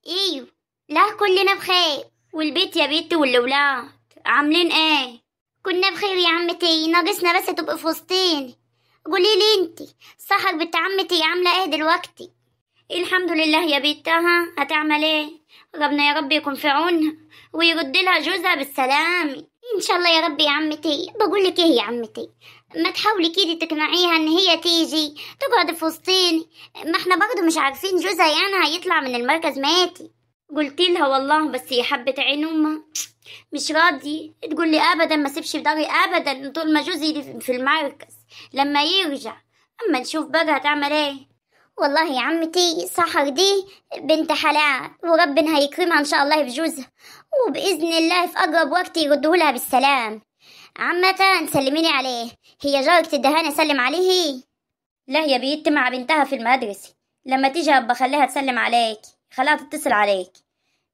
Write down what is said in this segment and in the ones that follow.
ايوه. لا كلنا بخير. والبيت يا بنت والولاد عاملين ايه؟ كنا بخير يا عمتي، ناقصنا بس تبقي في وسطيني. قولي لي انتي، صحك بنت عمتي عامله ايه دلوقتي؟ الحمد لله يا بنتها، هتعمل ايه؟ ربنا يا رب يكون في عونها ويرد لها جوزها بالسلامة ان شاء الله يا رب. يا عمتي بقول لك ايه يا عمتي، ما تحاولي كده تقنعيها ان هي تيجي تقعد في وسطيني، ما احنا برضه مش عارفين جوزها يعني هيطلع من المركز ماتي. قلت لها والله بس هي حبة عين امها مش راضي تقول لي ابدا ما سيبش داري ابدا طول ما جوزي في المركز لما يرجع. اما نشوف بقى هتعمل ايه. والله يا عمتي سحر دي بنت حلال وربنا هيكرمها ان شاء الله في جوزها، وباذن الله في اقرب وقت يردهولها بالسلام. عمة سلميني عليه، هي جارك تدهاني اسلم عليه؟ لا يا بنت مع بنتها في المدرسة، لما تيجي هبقى خليها تسلم عليك، خليها تتصل عليك.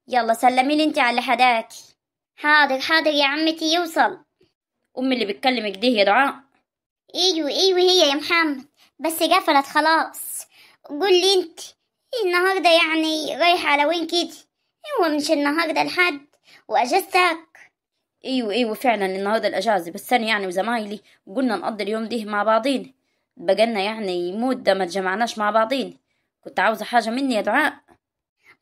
يلا سلمي لي انت على اللي حداكي. حاضر حاضر يا عمتي يوصل. امي اللي بتكلمك دي يا دعاء؟ ايوه ايوه هي يا محمد، بس قفلت خلاص. قول لي انت النهارده يعني رايحه على وين كده؟ هو مش النهارده الحد واجازتك؟ ايوه فعلا النهارده الاجازه، بس انا يعني وزمايلي قلنا نقضي اليوم ده مع بعضين، بقالنا يعني مده ما تجمعناش مع بعضين. كنت عاوزه حاجه مني يا دعاء؟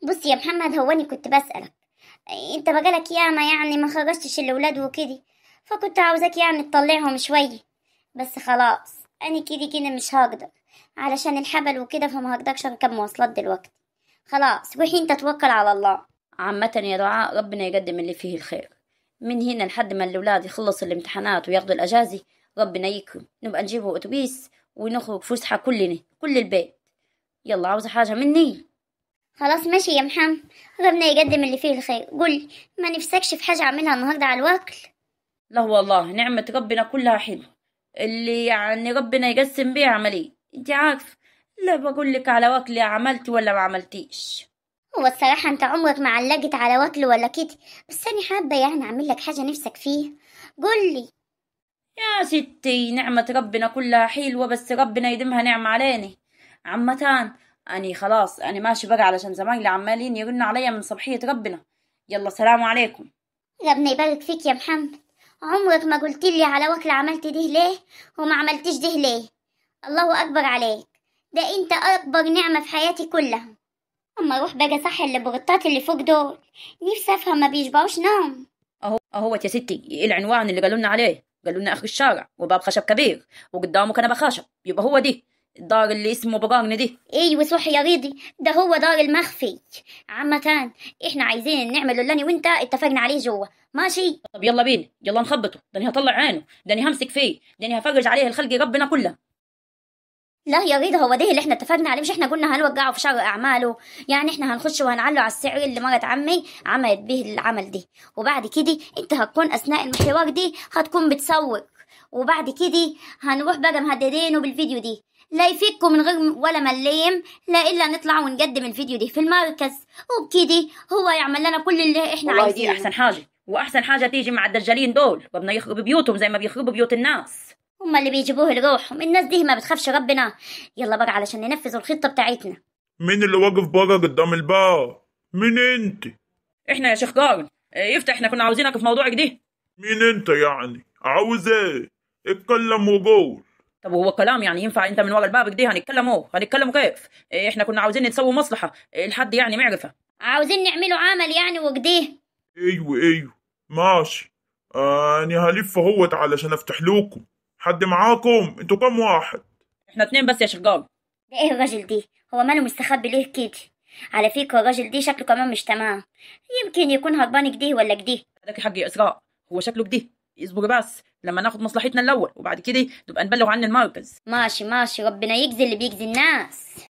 بص يا محمد، هو انا كنت بسألك، انت بقالك ياما يعني ما خرجتش الاولاد وكده، فكنت عاوزاك يعني تطلعهم شويه، بس خلاص انا كده مش هقدر علشان الحبل وكده، فما هقدرش اركب مواصلات دلوقتي. خلاص روحي انت توكل على الله. عامة يا دعاء ربنا يقدم اللي فيه الخير، من هنا لحد ما الأولاد يخلصوا الامتحانات وياخدوا الأجازة ربنا يكرم نبقى نجيبه أتوبيس ونخرج فسحة كلنا كل البيت. يلا عاوزة حاجة مني؟ خلاص ماشي يا محمد، ربنا يقدم اللي فيه الخير. قولي ما نفسكش في حاجة أعملها النهاردة على الوكل؟ لا والله نعمة ربنا كلها حلوة، اللي يعني ربنا يقسم بيه عملية انت عارف. لا بقول لك على وكل عملت ولا ما عملتيش. هو الصراحة انت عمرك ما علقت على وكل ولا كده، بس انا حابة يعني اعمل لك حاجة نفسك فيها. قولي. يا ستي نعمة ربنا كلها حلوة، بس ربنا يديمها نعمة علينا. عمتان أني خلاص أنا ماشي بقى علشان زمايلي عمالين يرنوا عليا من صبحية ربنا. يلا سلام عليكم. ربنا يبارك فيك يا محمد، عمرك ما قلت لي على وكل عملت ده ليه وما عملتش ده ليه. الله أكبر عليك، ده أنت أكبر نعمة في حياتي كلها. أما روح بقى صح البغطات اللي فوق دول، نفسي أفهم ما بيشبعوش نوم. اهوت يا ستي العنوان اللي قالوا لنا عليه، قالوا لنا اخر الشارع وباب خشب كبير وقدامه كنبه خشب، يبقى هو دي الدار اللي اسمه بقارن دي. ايوه صح يا ريدي، ده هو دار المخفي. عمتان احنا عايزين نعمل اللي انا وانت اتفقنا عليه جوه، ماشي؟ طب يلا بينا، يلا نخبطه، ده انا هطلع عينه، ده انا همسك فيه، ده انا هفرج عليه الخلق ربنا كله. لا يا ريدا هو ده اللي احنا اتفقنا عليه، مش احنا قلنا هنوقعه في شر اعماله؟ يعني احنا هنخش وهنعله على السعر اللي مرت عمي عملت به العمل ده، وبعد كده انت هتكون اثناء الحوار دي هتكون بتصور، وبعد كده هنروح بقى مهددينه بالفيديو دي، لا يفكوا من غير ولا مليم، لا الا نطلع ونقدم الفيديو دي في المركز، وبكده هو يعمل لنا كل اللي احنا عايزينه. والله دي احسن حاجه، واحسن حاجه تيجي مع الدجالين دول، ربنا يخرب بيوتهم زي ما بيخربوا بيوت الناس. هما اللي بيجيبوه لروحهم، الناس دي ما بتخافش ربنا. يلا بقى علشان ننفذ الخطة بتاعتنا. مين اللي واقف بره قدام الباب؟ مين انت؟ احنا يا شيخ قارن، يفتح، احنا كنا عاوزينك في موضوعك دي. مين انت يعني؟ عاوز ايه؟ اتكلم وقول. طب هو كلام يعني ينفع انت من ورا الباب دي؟ هنتكلموا كيف؟ احنا كنا عاوزين نسوي مصلحة لحد يعني معرفة. عاوزين نعملوا عمل يعني وكده. ايوه ماشي. اني هلف اهوت علشان افتح لكم. حد معاكم؟ انتوا كم واحد؟ احنا اتنين بس يا شيخ قارن. ده ايه الراجل دي؟ هو ماله مستخبي ليه كده؟ على فكرة الراجل دي شكله كمان مش تمام، يمكن يكون هربان كده ولا كده. هذاك حق يا اسراء، هو شكله كده. اصبري بس لما ناخد مصلحتنا الاول، وبعد كده نبقى نبلغ عن المركز. ماشي ربنا يجزي اللي بيجزي الناس.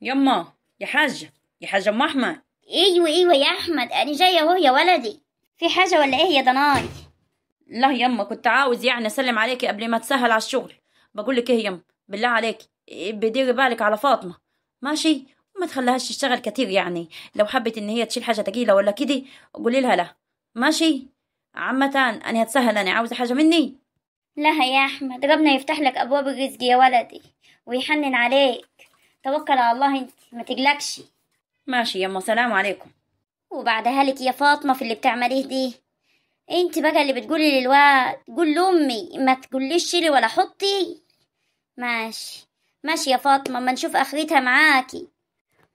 يما يا حاجة ام احمد. ايوه يا احمد انا جايه اهو يا ولدي، في حاجه ولا ايه يا ضناي؟ لا يما كنت عاوز يعني اسلم عليكي قبل ما تسهل على الشغل. بقول لك ايه يما، بالله عليكي بديري بالك على فاطمه، ماشي؟ وما تخليهاش تشتغل كتير، يعني لو حبت ان هي تشيل حاجه تقيله ولا كده قولي لها لا، ماشي؟ عمتان انا هتسهل، انا عاوزه حاجه مني. لا يا احمد ربنا يفتح لك ابواب الرزق يا ولدي ويحنن عليك، توكل على الله انت ما تقلقش. ماشي يما، سلام عليكم. وبعدها لك يا فاطمة في اللي بتعمليه دي. انت بقى اللي بتقولي للواد قول لأمي ما تقوليش شيلي ولا حطي. ماشي ماشي يا فاطمة، ما نشوف آخرتها معاكي.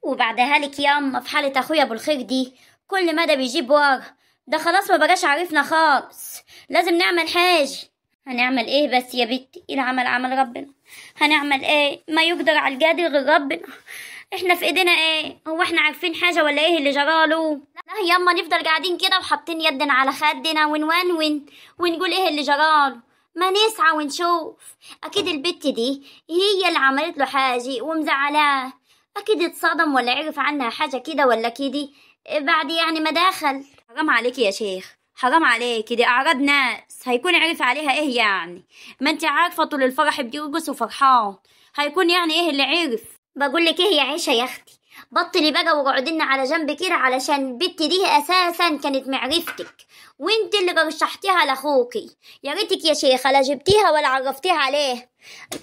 وبعدها لك ياما في حالة أخويا أبو الخير دي، كل مدى بيجيب ورا، ده خلاص ما بقاش عارفنا خالص، لازم نعمل حاجة. هنعمل ايه بس يا بنتي؟ العمل عمل ربنا. هنعمل ايه؟ ما يقدر على القادر غير ربنا. احنا في ايدينا ايه؟ هو احنا عارفين حاجة ولا ايه اللي جراله؟ لا ياما نفضل قاعدين كده وحاطين يدنا على خدنا ونونون ونقول ايه اللي جراله؟ ما نسعى ونشوف. اكيد البت دي هي اللي عملت له حاجة ومزعلاه، اكيد اتصدم ولا عرف عنها حاجة كده ولا كده بعد يعني ما دخل. حرام عليكي يا شيخ، حرام عليكي، دي اعراض ناس، هيكون عرف عليها ايه يعني؟ ما انت عارفة طول الفرح بيرقص وفرحان، هيكون يعني ايه اللي عرف؟ بقول لك ايه يا عيشة يا اختي، بطلي بقى وقعدنا على جنب كده، علشان البت دي اساسا كانت معرفتك وانت اللي رشحتيها لاخوكي. يا ريتك يا شيخة لا جبتيها ولا عرفتيها عليه،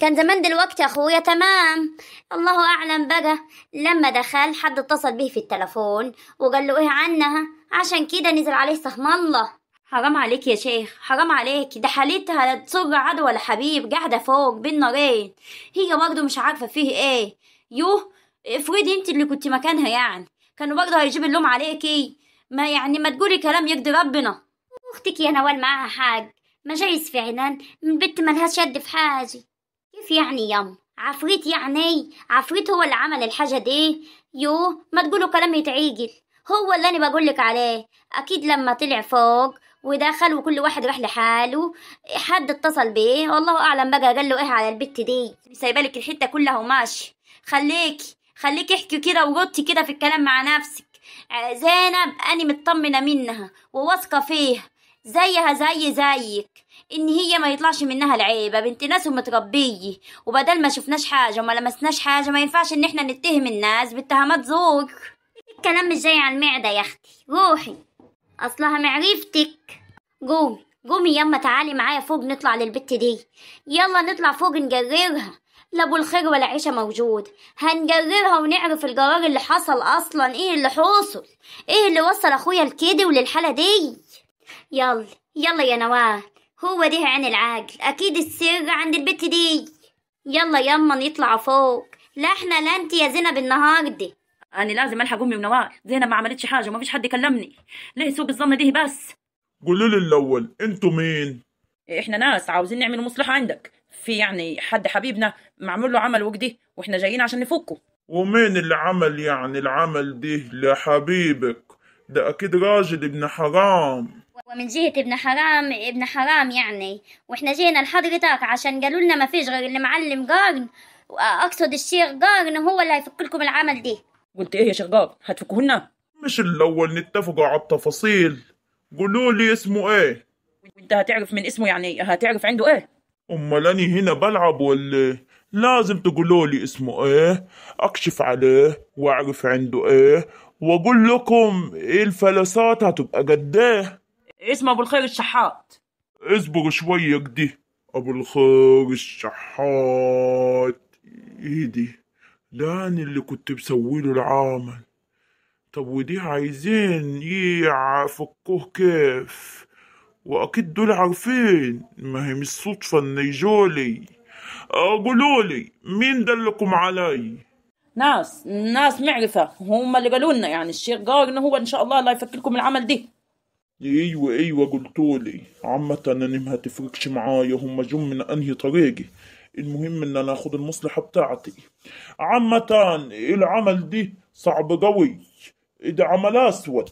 كان زمان دلوقتي اخويا تمام. الله اعلم بقى لما دخل حد اتصل به في التلفون وقال له ايه عنها، عشان كده نزل عليه سهم الله. حرام عليك يا شيخ، حرام عليك، ده حالتها لا تصر عدو ولا حبيب، قاعدة فوق بين نارين، هي برضه مش عارفة فيه ايه. يوه، افرضي انت اللي كنت مكانها يعني، كانوا برضه هيجيب اللوم عليكي. ما يعني ما تقولي كلام يرضي ربنا. اختك يا نوال معاها حاج، ما جايز فعلا من بنت ملهاش يد في حاجة. كيف يعني يم؟ عفريت يعني؟ عفريت هو اللي عمل الحاجة دي؟ يوه ما تقولوا كلام يتعيقل، هو اللي انا بقولك عليه. اكيد لما طلع فوق ودخل وكل واحد راح لحاله، حد اتصل بيه والله اعلم بقى قال له ايه على البت دي. سايبالك الحته كلها وماشي. خليك احكي كده وردي كده في الكلام مع نفسك. زينب انا مطمنه منها وواثقه فيها، زيها زيك، ان هي ما يطلعش منها العيبه، بنت ناس ومتربيه، وبدل ما شفناش حاجه وما لمسناش حاجه ما ينفعش ان احنا نتهم الناس باتهامات زور. الكلام مش جاي على المعده يا اختي، روحي اصلها معرفتك. قومي يما تعالي معايا فوق نطلع للبت دي، يلا نطلع فوق نجررها. لا ابو الخير ولا عيشه موجود، هنجررها ونعرف القرار اللي حصل اصلا، ايه اللي حصل، ايه اللي وصل اخويا لكده وللحاله دي. يلا يا نوال، هو ده عين العقل، اكيد السر عند البت دي. يلا يما نطلع فوق، لا احنا لا انت يا زينب النهارده. انا لازم الحق امي ونوال، زينب ما عملتش حاجه وما فيش حد كلمني، ليه سوء الظن ده بس؟ قولوا لي الاول انتوا مين؟ احنا ناس عاوزين نعمل مصلحه عندك، في يعني حد حبيبنا معمول له عمل وكده واحنا جايين عشان نفكه. ومين اللي عمل يعني العمل ده لحبيبك؟ ده اكيد راجل ابن حرام. ومن جهة ابن حرام يعني، واحنا جينا لحضرتك عشان قالوا لنا ما فيش غير اللي معلم قارن، واقصد الشيخ قارن هو اللي هيفك لكم العمل ده. قلت ايه يا شغال، هتفكوهن؟ مش الاول نتفقوا على التفاصيل؟ قولوا لي اسمه ايه؟ وانت هتعرف من اسمه يعني هتعرف عنده ايه؟ امال اني هنا بلعب ولا إيه؟ لازم تقولوا لي اسمه ايه، اكشف عليه واعرف عنده ايه، واقول لكم ايه الفلسات هتبقى قد ايه. اسمه ابو الخير الشحات. اصبروا شوية كده. ابو الخير الشحات؟ ايه دي؟ ده أنا اللي كنت بسويله العمل. طب ودي عايزين يفكوه كيف؟ واكيد دول عارفين، ما هي مش صدفة ان يجولي. قولولي مين دلكم علي؟ ناس معرفة، هم اللي قالوا لنا يعني الشيخ قارن هو ان شاء الله اللي هيفك لكم العمل دي. ايوه قلتولي. عامة انا ما تفرقش معايا هم جم من انهي طريقي، المهم ان انا اخد المصلحة بتاعتي. عامة العمل دي صعب قوي، ده عمل اسود،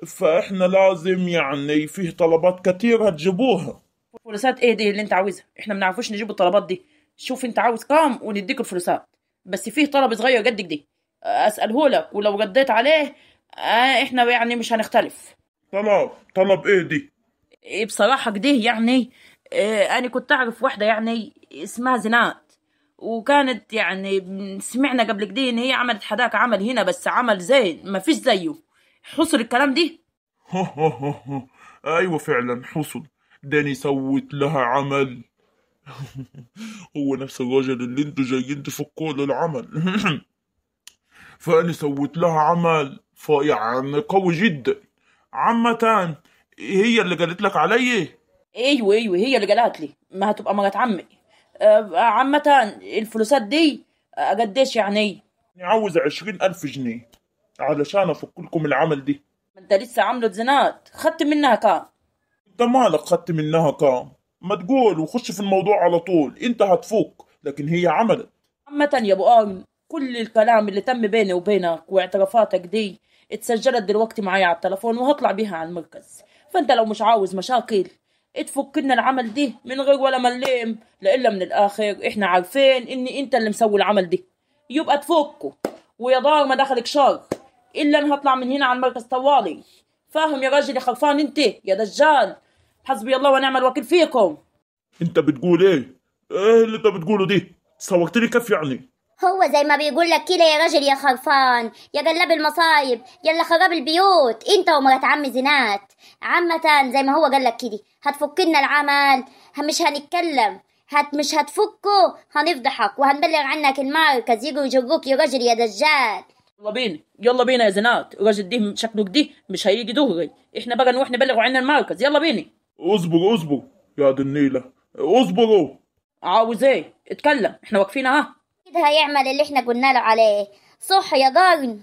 فاحنا لازم يعني فيه طلبات كتير هتجيبوها. فلوسات ايه دي اللي انت عاوزها؟ احنا ما بنعرفوش نجيب الطلبات دي، شوف انت عاوز كام ونديك الفلوسات، بس فيه طلب صغير قدك دي اساله لك، ولو قضيت عليه احنا يعني مش هنختلف. طلب ايه دي؟ إيه بصراحة كده يعني، انا كنت اعرف واحدة يعني اسمها زينات، وكانت يعني سمعنا قبل كده ان هي عملت حداك عمل هنا، بس عمل زين ما فيش زيه، حصل الكلام دي؟ ايوه فعلا حصل، داني سوت لها عمل. هو نفس الراجل اللي انتوا جايين تفكوا له العمل. فأنا سويت لها عمل يعني قوي جدا. عامة هي اللي قالت لك علي. ايوه هي اللي قالت لي ما هتبقى مرات عمي. عامة الفلوسات دي قديش يعني؟ عاوز 20,000 جنيه علشان أفك لكم العمل دي. ما انت لسه عامله زنات، خدت منها كام؟ انت مالك خدت منها كام؟ ما تقول وخش في الموضوع على طول، انت هتفك لكن هي عملت. عامة يا ابو ارن، كل الكلام اللي تم بيني وبينك واعترافاتك دي اتسجلت دلوقتي معايا على التلفون وهطلع بيها على المركز. فانت لو مش عاوز مشاكل اتفك لنا العمل دي من غير ولا مليم، لإلا من الاخر احنا عارفين ان انت اللي مسوي العمل دي. يبقى تفكه ويا دار ما دخلك شر، الا انا هطلع من هنا على المركز طوالي. فاهم يا راجل يا خرفان انت يا دجال؟ حسبي الله ونعم الوكيل فيكم. انت بتقول ايه؟ ايه اللي انت بتقوله دي؟ صورتني كيف يعني؟ هو زي ما بيقول لك كده يا راجل يا خرفان، يا قلب المصايب، يلا خراب البيوت، انت ومرات عم زينات. عامة زي ما هو قال لك كده هتفكنا العمل، مش هنتكلم، مش هتفكه، هنفضحك وهنبلغ عنك المركز، يجوا يجروك يا راجل يا دجال. يلا بينا يا زينات، الراجل دي شكله كده مش هيجي دغري، احنا بقى نروح نبلغوا عنا المركز. يلا بينا. اصبر يا دي النيلة، اصبروا. عاوز ايه؟ اتكلم، احنا واقفين اهو. كده هيعمل اللي احنا قلنا له عليه، صح يا قارن؟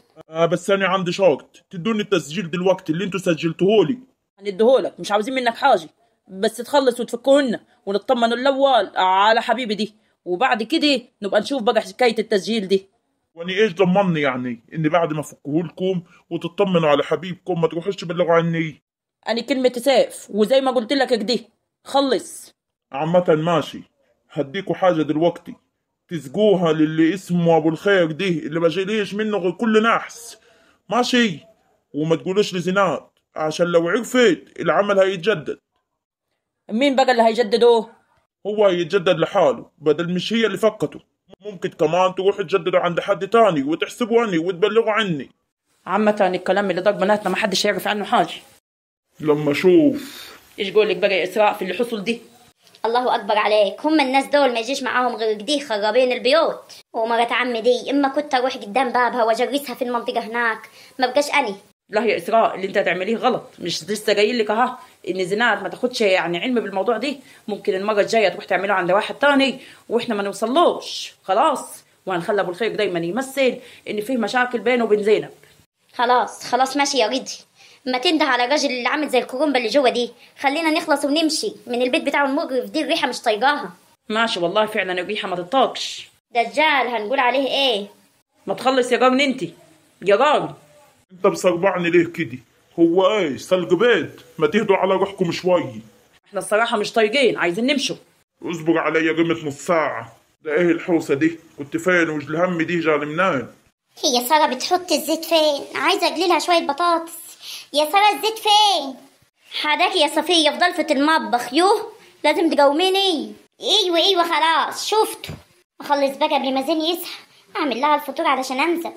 بس انا عندي شرط، تدوني التسجيل دلوقتي اللي انتوا سجلتوهولي. هنديهولك، مش عاوزين منك حاجه، بس تخلص وتفكوهن ونطمنوا الاول على حبيبي دي، وبعد كده نبقى نشوف بقى حكايه التسجيل دي. واني ايش ضمني يعني اني بعد ما فكهولكم وتطمنوا على حبيبكم ما تروحوش تبلغوا عني؟ انا كلمه سيف، وزي ما قلت لك كده خلص. عامة ماشي، هديكوا حاجة دلوقتي تسقوها للي اسمه ابو الخير دي اللي ما جايليش منه غير كل نحس، ماشي؟ وما تقولوش لزينات عشان لو عرفت العمل هيتجدد. مين بقى اللي هيجددوه؟ هو هيتجدد لحاله بدل مش هي اللي فكته. ممكن كمان تروح تجددوا عند حد تاني وتحسبوا عني وتبلغوا عني. عامة الكلام اللي ضاق بناتنا ما حدش يعرف عنه حاجة. لما اشوف. ايش قولك بقى يا اسراء في اللي حصل دي؟ الله اكبر عليك، هم الناس دول ما يجيش معاهم غير كدي خرابين البيوت. ومرات عمي دي اما كنت اروح قدام بابها واجرسها في المنطقه هناك ما بقاش اني. لا يا اسراء، اللي انت هتعمليه غلط، مش لسه جاي لك اهو ان زينات ما تاخدش يعني علم بالموضوع دي، ممكن المره الجايه تروح تعمله عند واحد تاني واحنا ما نوصلوش خلاص، وهنخلي ابو الخير دايما يمثل ان فيه مشاكل بينه وبين زينب. خلاص ماشي يا ريدي، ما تنده على الراجل اللي عامل زي الكرومبه اللي جوه دي، خلينا نخلص ونمشي من البيت بتاعه المقرف دي، الريحه مش طايقاها. ماشي والله فعلا الريحه ما تطاقش. دجال هنقول عليه ايه؟ ما تخلص يا جارن انت يا جارن. انت مصربعني ليه كده؟ هو ايه سلق بيت؟ ما تهدوا على روحكم شوي. احنا الصراحه مش طايقين، عايزين نمشوا. اصبر عليا قيمة نص ساعة. ده ايه الحوسة دي؟ كنت فين وجل هم دي جاني منين؟ هي سارة بتحط الزيت فين؟ عايزة اقللها شوية بطاطس. يا سارة الزيت فين؟ حداك يا صفية في ضلفة المطبخ. يوه لازم تقوميني. ايوه خلاص شفته. اخلص بقى قبل ما زين يصحى، اعمل لها الفطور علشان انزل.